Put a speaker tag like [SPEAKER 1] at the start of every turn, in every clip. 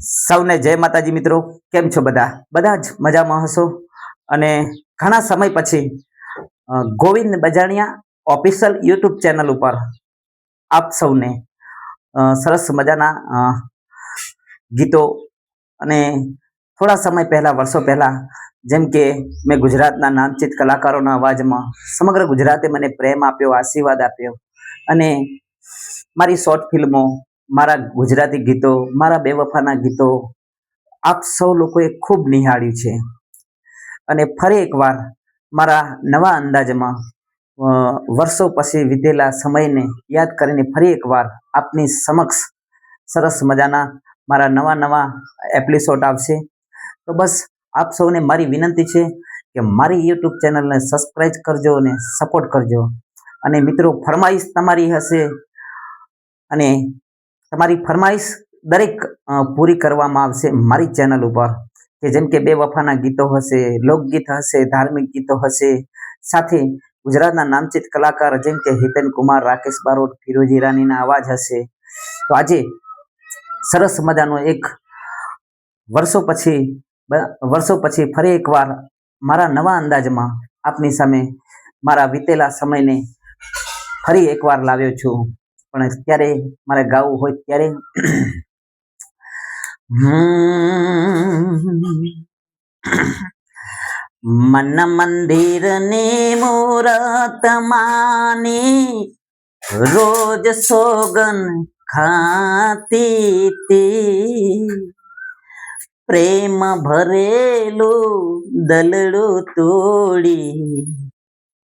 [SPEAKER 1] સૌને જય માતાજી મિત્રો, કેમ છો? બધા જ મજામાં હશો. અને ઘણા સમય પછી Govind Bajaniya official YouTube channel ઉપર આપ સૌને સરસ મજાના ગીતો અને થોડા સમય પહેલા, વર્ષો પહેલા, જેમ કે મેં ગુજરાતના નામચીત કલાકારોના અવાજમાં સમગ્ર ગુજરાતે મને પ્રેમ આપ્યો, આશીર્વાદ આપ્યો અને મારી શોર્ટ ફિલ્મો, મારા ગુજરાતી ગીતો, મારા બેવફાના ગીતો આપ સૌ લોકોએ ખૂબ નિહાળ્યું છે. અને ફરી એકવાર મારા નવા અંદાજમાં વર્ષો પછી વીતેલા સમયને યાદ કરીને ફરી એકવાર આપની સમક્ષ સરસ મજાના મારા નવા એપિસોડ આવશે. તો બસ આપ સૌને મારી વિનંતી છે કે મારી યુટ્યુબ ચેનલને સબસ્ક્રાઈબ કરજો અને સપોર્ટ કરજો. અને મિત્રો, ફરમાઈશ તમારી હશે અને તમારી ફરમાઈશ દરેક પૂરી કરવામાં આવશે મારી ચેનલ ઉપર, કે જેમ કે બેવફાના ગીતો હશે, લોકગીત હશે, ધાર્મિક ગીતો હશે, સાથે ગુજરાતના નામચીત કલાકાર જેમ કે હિતેન કુમાર, રાકેશ બારોટ, ફિરોજી રાનીના અવાજ હશે. તો આજે સરસ મજાનો એક વર્ષો પછી ફરી એકવાર મારા નવા અંદાજમાં આપની સામે મારા વીતેલા સમયને ફરી એકવાર લાવ્યો છું. પણ અત્યારે મારે ગાવું હોય ત્યારે મન મંદિર ની મૂરત માની રોજ સોગન ખાતી તી, પ્રેમ ભરેલું દલડું તોડી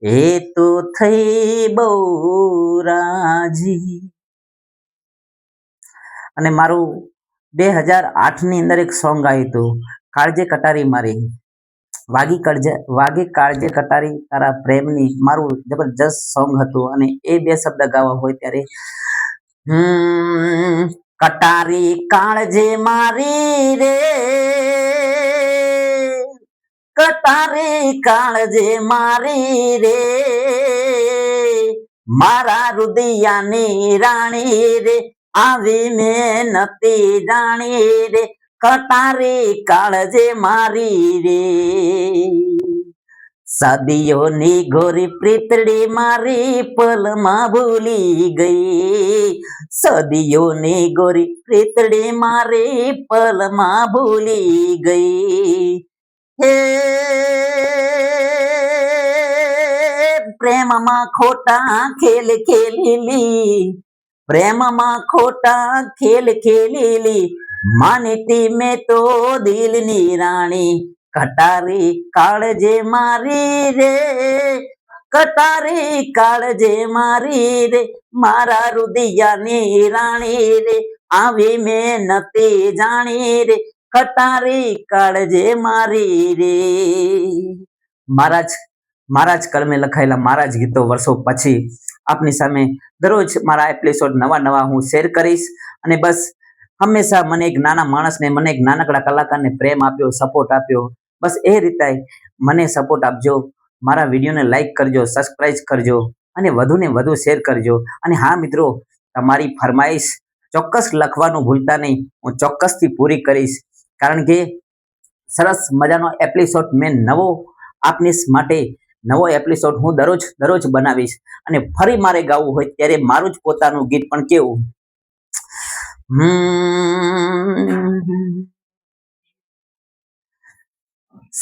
[SPEAKER 1] એ તો થઈ બહુ રાજી. અને મારું 2008 ની અંદર એક સોંગ આવ્યું હતું, કાળજે કટારી મારી, વાગી કાળજે કટારી તારા પ્રેમની. મારું જબરજસ્ત સોંગ હતું અને એ બે શબ્દ ગાવા હોય ત્યારે કટારી કાળજે મારી રે, કટારી કાળજે મારી રે, મારા રુદિયાની રાણી રે, આવી મેં નથી જાણી રે, કટારી કાળજે મારી રે. સદીઓની ગોરી પ્રીતડી મારી પલમાં ભૂલી ગઈ, સદીઓની ગોરી પ્રીતડી મારી પલમાં ભૂલી ગઈ. હે પ્રેમમાં ખોટા ખેલ ખેલેલી, પ્રેમમાં ખોટા ખેલ ખેલેલી, માનતી મેં તો દિલની રાણી, કટારી કાળજે મારી રે, કટારી કાળજે મારી રે, મારા રુદિયાની રાણી રે, આવી મેં નથી જાણી રે, કટારી કાળજે મારી રે. મારા જ કલમે લખાયેલા મારા જ ગીતો વર્ષો પછી આપની સામે દરરોજ મારા એપિસોડ નવા હું શેર કરીશ. અને બસ હંમેશા મને એક નાના માણસને, મને એક નાનકડા કલાકારને પ્રેમ આપ્યો, સપોર્ટ આપ્યો, બસ એ રીતે મને સપોર્ટ આપજો. મારા વિડીયોને લાઈક કરજો, સબસ્ક્રાઈબ કરજો અને વધુને વધુ શેર કરજો. અને હા મિત્રો, તમારી ફરમાઈશ ચોક્કસ લખવાનું ભૂલતા નહીં, હું ચોક્કસથી પૂરી કરીશ. કારણ કે સરસ મજાનો એપિસોડ મેં આપની માટે નવો એપિસોડ હું દરરોજ બનાવીશ. અને ફરી મારે ગાવું હોય ત્યારે મારું જ પોતાનું ગીત પણ કેવું,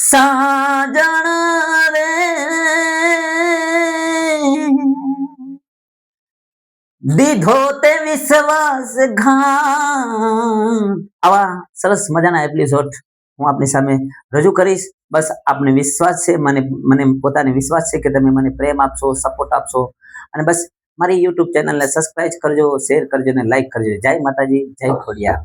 [SPEAKER 1] સાજણ રે દીધો તે વિશ્વાસ આવા સરસ મજાના એપિસોડ હું આપની સામે રજૂ કરીશ. બસ આપને વિશ્વાસ છે, મને પોતાને વિશ્વાસ છે કે તમે મને પ્રેમ આપશો, સપોર્ટ આપશો. અને બસ મારી યુટ્યુબ ચેનલને સબસ્ક્રાઈબ કરજો, શેર કરજો અને લાઈક કરજો. જય માતાજી, જય ખોડિયાર.